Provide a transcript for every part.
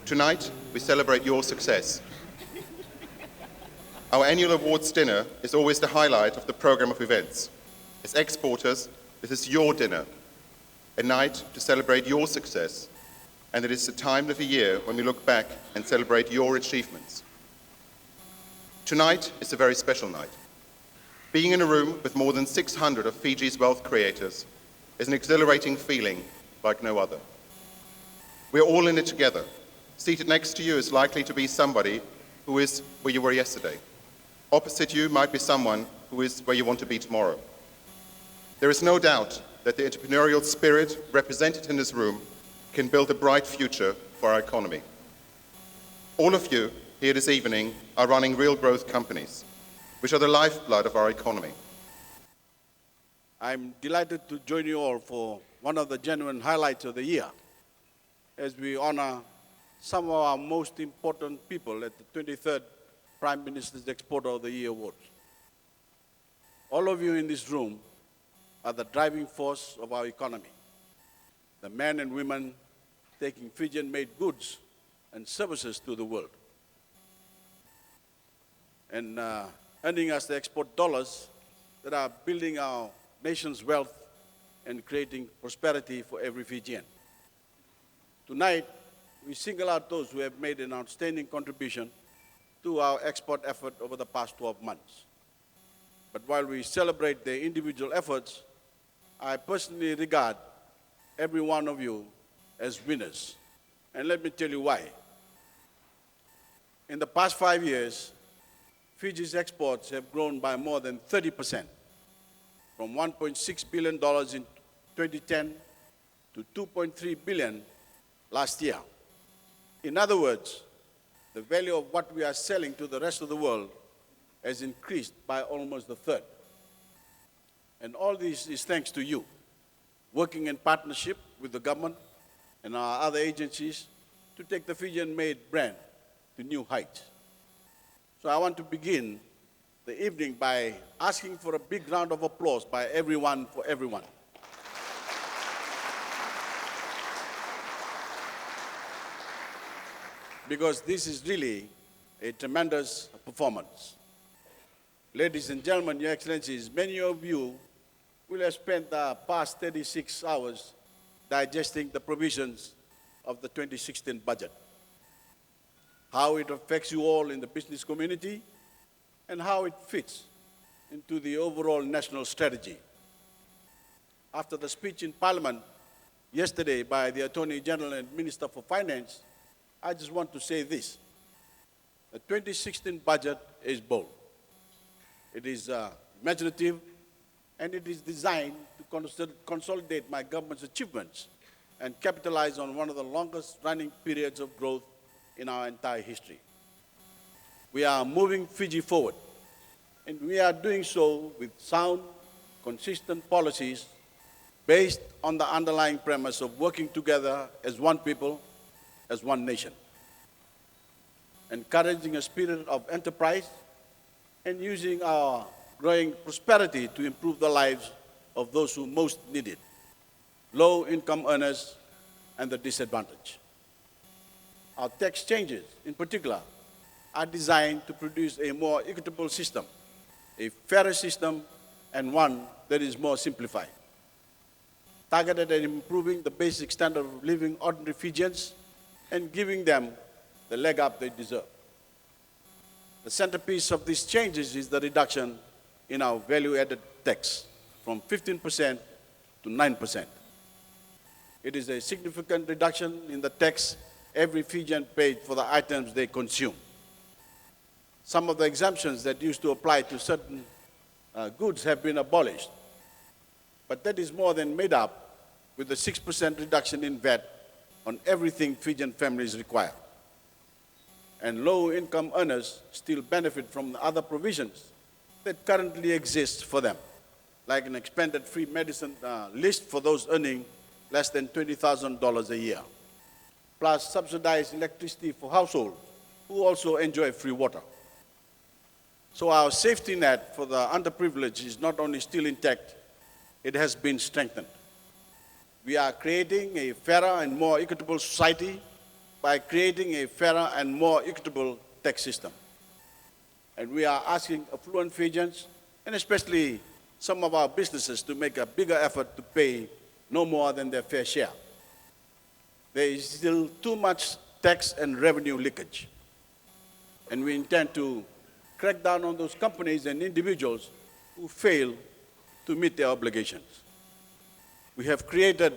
Tonight, we celebrate your success. Our annual awards dinner is always the highlight of the program of events. As exporters, this is your dinner, a night to celebrate your success, and it is a time of the year when we look back and celebrate your achievements. Tonight is a very special night. Being in a room with more than 600 of Fiji's wealth creators is an exhilarating feeling like no other. We're all in it together. Seated next to you is likely to be somebody who is where you were yesterday. Opposite you might be someone who is where you want to be tomorrow. There is no doubt that the entrepreneurial spirit represented in this room can build a bright future for our economy. All of you here this evening are running real growth companies, which are the lifeblood of our economy. I'm delighted to join you all for one of the genuine highlights of the year, as we honor some of our most important people at the 23rd Prime Minister's Exporter of the Year Awards. All of you in this room are the driving force of our economy, the men and women taking Fijian-made goods and services to the world, and earning us the export dollars that are building our nation's wealth and creating prosperity for every Fijian. Tonight, we single out those who have made an outstanding contribution to our export effort over the past 12 months. But while we celebrate their individual efforts, I personally regard every one of you as winners. And let me tell you why. In the past 5 years, Fiji's exports have grown by more than 30%, from $1.6 billion in 2010 to $2.3 billion last year. In other words, the value of what we are selling to the rest of the world has increased by almost a third. And all this is thanks to you, working in partnership with the government and our other agencies to take the Fijian-made brand to new heights. So I want to begin the evening by asking for a big round of applause by everyone for everyone. Because this is really a tremendous performance. Ladies and gentlemen, Your Excellencies, many of you will have spent the past 36 hours digesting the provisions of the 2016 budget, how it affects you all in the business community, and how it fits into the overall national strategy. After the speech in Parliament yesterday by the Attorney General and Minister for Finance, I just want to say this. The 2016 budget is bold. It is imaginative, and it is designed to consolidate my government's achievements and capitalize on one of the longest running periods of growth in our entire history. We are moving Fiji forward, and we are doing so with sound, consistent policies based on the underlying premise of working together as one people, as one nation, encouraging a spirit of enterprise and using our growing prosperity to improve the lives of those who most need it, low-income earners and the disadvantaged. Our tax changes, in particular, are designed to produce a more equitable system, a fairer system, and one that is more simplified, targeted at improving the basic standard of living ordinary Fijians and giving them the leg up they deserve. The centerpiece of these changes is the reduction in our value-added tax from 15% to 9%. It is a significant reduction in the tax every Fijian paid for the items they consume. Some of the exemptions that used to apply to certain goods have been abolished, but that is more than made up with a 6% reduction in VAT on everything Fijian families require. And low-income earners still benefit from the other provisions that currently exist for them, like an expanded free medicine list for those earning less than $20,000 a year, plus subsidized electricity for households who also enjoy free water. So our safety net for the underprivileged is not only still intact, it has been strengthened. We are creating a fairer and more equitable society by creating a fairer and more equitable tax system. And we are asking affluent Fijians, and especially some of our businesses, to make a bigger effort to pay no more than their fair share. There is still too much tax and revenue leakage. And we intend to crack down on those companies and individuals who fail to meet their obligations. We have created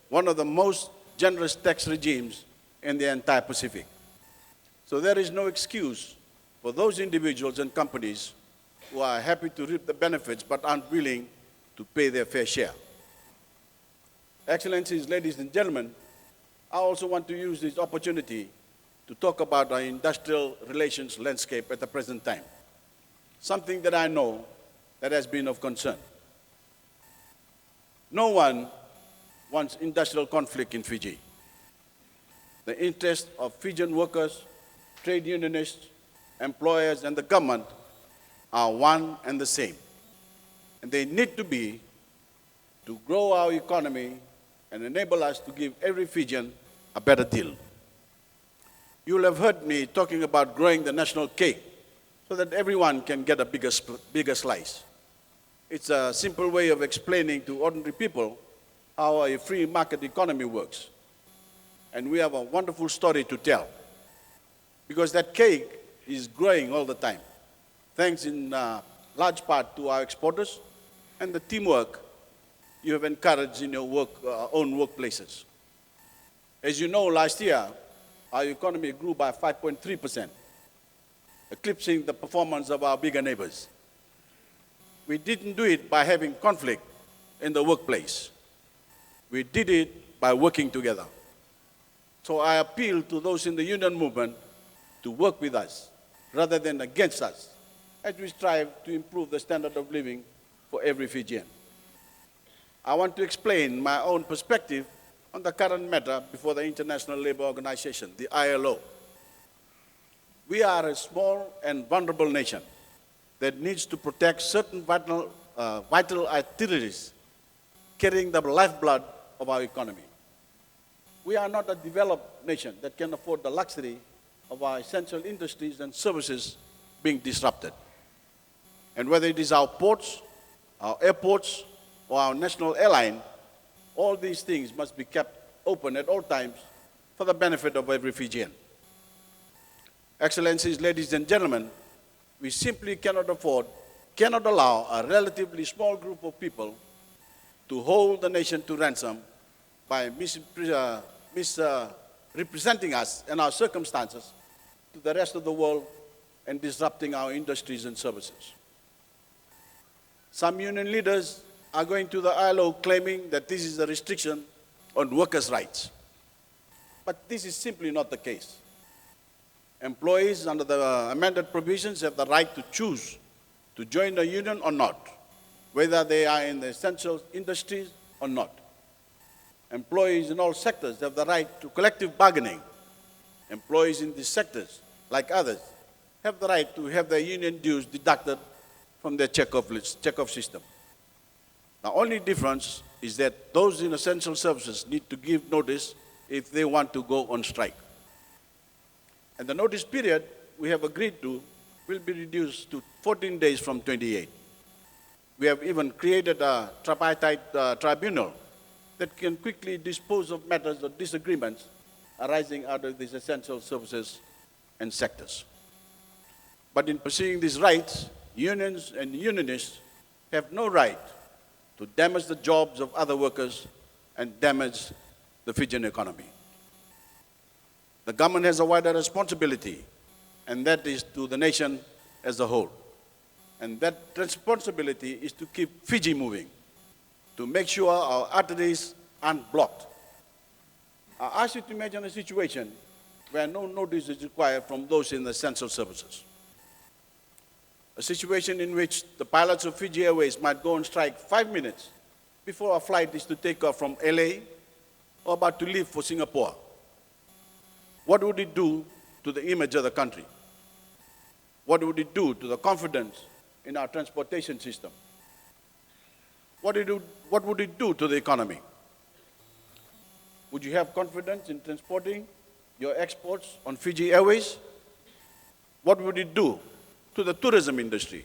one of the most generous tax regimes in the entire Pacific. So there is no excuse for those individuals and companies who are happy to reap the benefits but aren't willing to pay their fair share. Excellencies, ladies and gentlemen, I also want to use this opportunity to talk about our industrial relations landscape at the present time, something that I know that has been of concern. No one wants industrial conflict in Fiji. The interests of Fijian workers, trade unionists, employers, and the government are one and the same. And they need to be to grow our economy and enable us to give every Fijian a better deal. You will have heard me talking about growing the national cake so that everyone can get a bigger slice. It's a simple way of explaining to ordinary people how a free market economy works. And we have a wonderful story to tell, because that cake is growing all the time, thanks in large part to our exporters and the teamwork you have encouraged in your own workplaces. As you know, last year, our economy grew by 5.3%, eclipsing the performance of our bigger neighbors. We didn't do it by having conflict in the workplace. We did it by working together. So I appeal to those in the union movement to work with us rather than against us as we strive to improve the standard of living for every Fijian. I want to explain my own perspective on the current matter before the International Labour Organization, the ILO. We are a small and vulnerable nation that needs to protect certain vital arteries carrying the lifeblood of our economy. We are not a developed nation that can afford the luxury of our essential industries and services being disrupted. And whether it is our ports, our airports, or our national airline, all these things must be kept open at all times for the benefit of every Fijian. Excellencies, ladies and gentlemen, we simply cannot allow a relatively small group of people to hold the nation to ransom by misrepresenting us and our circumstances to the rest of the world and disrupting our industries and services. Some union leaders are going to the ILO claiming that this is a restriction on workers' rights. But this is simply not the case. Employees under the amended provisions have the right to choose to join a union or not, whether they are in the essential industries or not. Employees in all sectors have the right to collective bargaining. Employees in these sectors, like others, have the right to have their union dues deducted from their check-off system. The only difference is that those in essential services need to give notice if they want to go on strike. And the notice period we have agreed to will be reduced to 14 days from 28. We have even created a tripartite tribunal that can quickly dispose of matters of disagreements arising out of these essential services and sectors. But in pursuing these rights, unions and unionists have no right to damage the jobs of other workers and damage the Fijian economy. The government has a wider responsibility, and that is to the nation as a whole. And that responsibility is to keep Fiji moving, to make sure our arteries aren't blocked. I ask you to imagine a situation where no notice is required from those in the essential services. A situation in which the pilots of Fiji Airways might go on strike 5 minutes before a flight is to take off from LA or about to leave for Singapore. What would it do to the image of the country? What would it do to the confidence in our transportation system? What would it do to the economy? Would you have confidence in transporting your exports on Fiji Airways, what would it do to the tourism industry?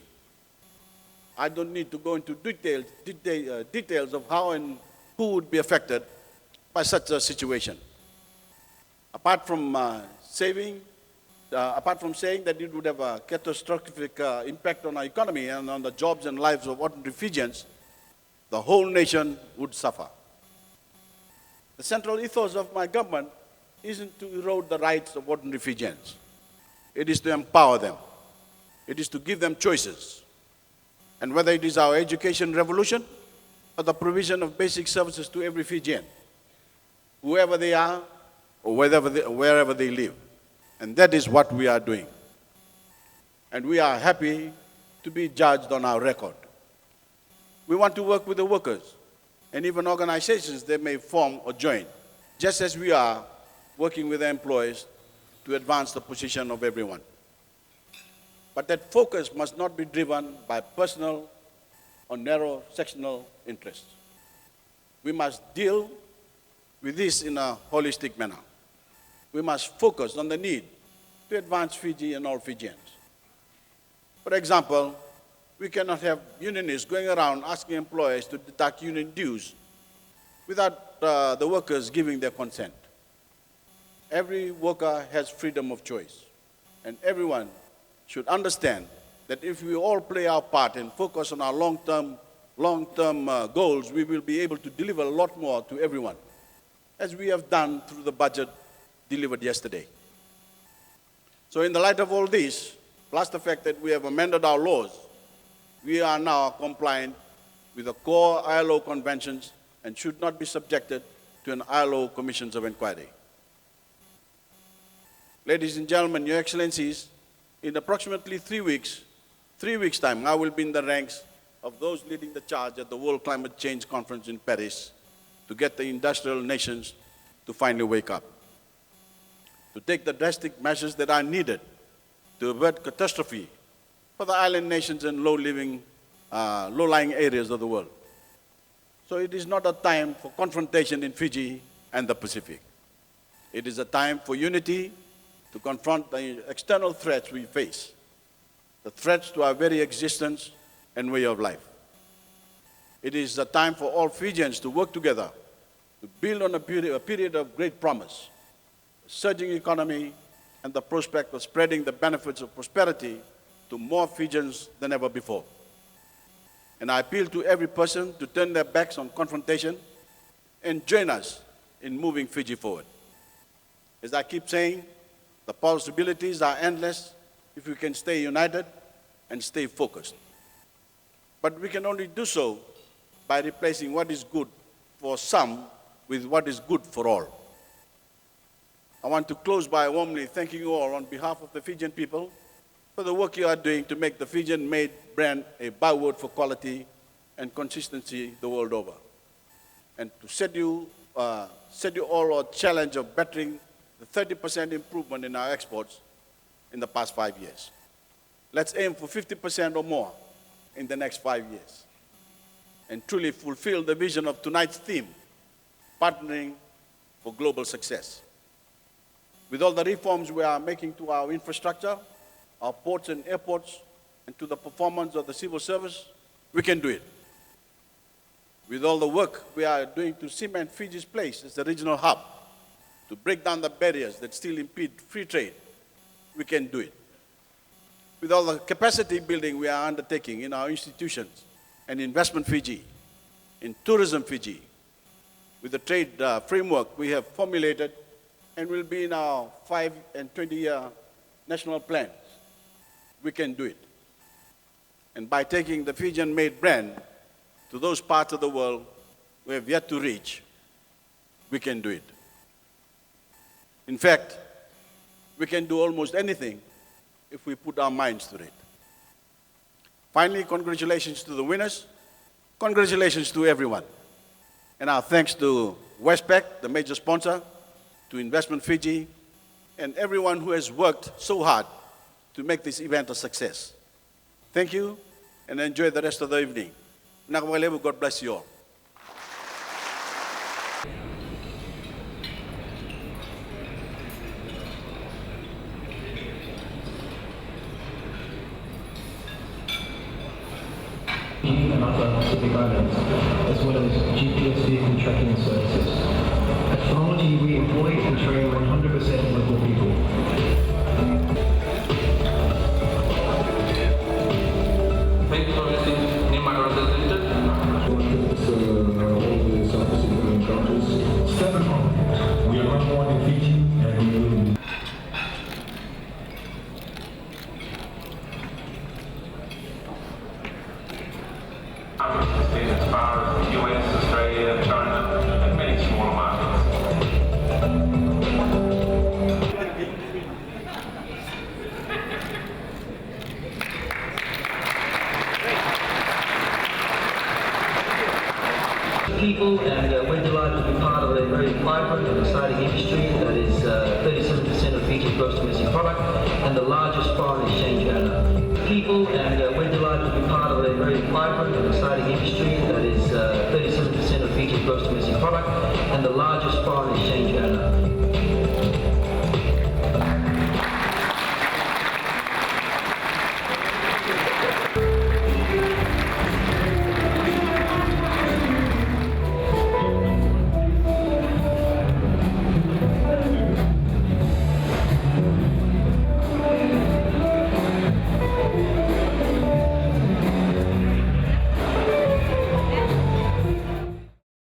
I don't need to go into details of how and who would be affected by such a situation. Apart from saying that it would have a catastrophic impact on our economy and on the jobs and lives of ordinary Fijians, the whole nation would suffer. The central ethos of my government isn't to erode the rights of ordinary Fijians. It is to empower them. It is to give them choices. And whether it is our education revolution or the provision of basic services to every Fijian, whoever they are or wherever they live. And that is what we are doing. And we are happy to be judged on our record. We want to work with the workers and even organizations they may form or join, just as we are working with the employees to advance the position of everyone. But that focus must not be driven by personal or narrow sectional interests. We must deal with this in a holistic manner. We must focus on the need to advance Fiji and all Fijians. For example, we cannot have unionists going around asking employers to deduct union dues without the workers giving their consent. Every worker has freedom of choice, and everyone should understand that if we all play our part and focus on our long-term goals, we will be able to deliver a lot more to everyone, as we have done through the budget delivered yesterday. So in the light of all this, plus the fact that we have amended our laws, we are now compliant with the core ILO conventions and should not be subjected to an ILO commissions of inquiry. Ladies and gentlemen, Your Excellencies, in approximately 3 weeks' time, I will be in the ranks of those leading the charge at the World Climate Change Conference in Paris to get the industrial nations to finally wake up, to take the drastic measures that are needed to avert catastrophe for the island nations and low-lying areas of the world. So it is not a time for confrontation in Fiji and the Pacific. It is a time for unity to confront the external threats we face, the threats to our very existence and way of life. It is a time for all Fijians to work together to build on a period of great promise, a surging economy, and the prospect of spreading the benefits of prosperity to more Fijians than ever before. And I appeal to every person to turn their backs on confrontation and join us in moving Fiji forward. As I keep saying, the possibilities are endless if we can stay united and stay focused. But we can only do so by replacing what is good for some with what is good for all. I want to close by warmly thanking you all on behalf of the Fijian people for the work you are doing to make the Fijian-made brand a byword for quality and consistency the world over, and to set you all a challenge of bettering the 30% improvement in our exports in the past 5 years. Let's aim for 50% or more in the next 5 years, and truly fulfill the vision of tonight's theme, partnering for global success. With all the reforms we are making to our infrastructure, our ports and airports, and to the performance of the civil service, we can do it. With all the work we are doing to cement Fiji's place as the regional hub, to break down the barriers that still impede free trade, we can do it. With all the capacity building we are undertaking in our institutions and investment Fiji, in tourism Fiji, with the trade framework we have formulated and will be in our 5 and 20-year national plans, we can do it. And by taking the Fijian-made brand to those parts of the world we have yet to reach, we can do it. In fact, we can do almost anything if we put our minds to it. Finally, congratulations to the winners. Congratulations to everyone. And our thanks to Westpac, the major sponsor, to Investment Fiji, and everyone who has worked so hard to make this event a success. Thank you, and enjoy the rest of the evening. God bless you all. Fiji and other Pacific islands, as well as GPS vehicle tracking services. At Fiji, we employ and train 100% local people. Thank you for listening. Name my representative. South Pacific countries. 7 continents. We are number one in Fiji and we will be. As far as the US, Australia, China, and many smaller markets. People, and we're delighted to be part of a very vibrant and exciting industry that is 37% of Fiji's gross domestic product and the largest foreign exchange earner. People, and we're delighted to be part of a very vibrant and exciting industry that is 37% of Fiji's gross domestic product and the largest foreign exchange earner.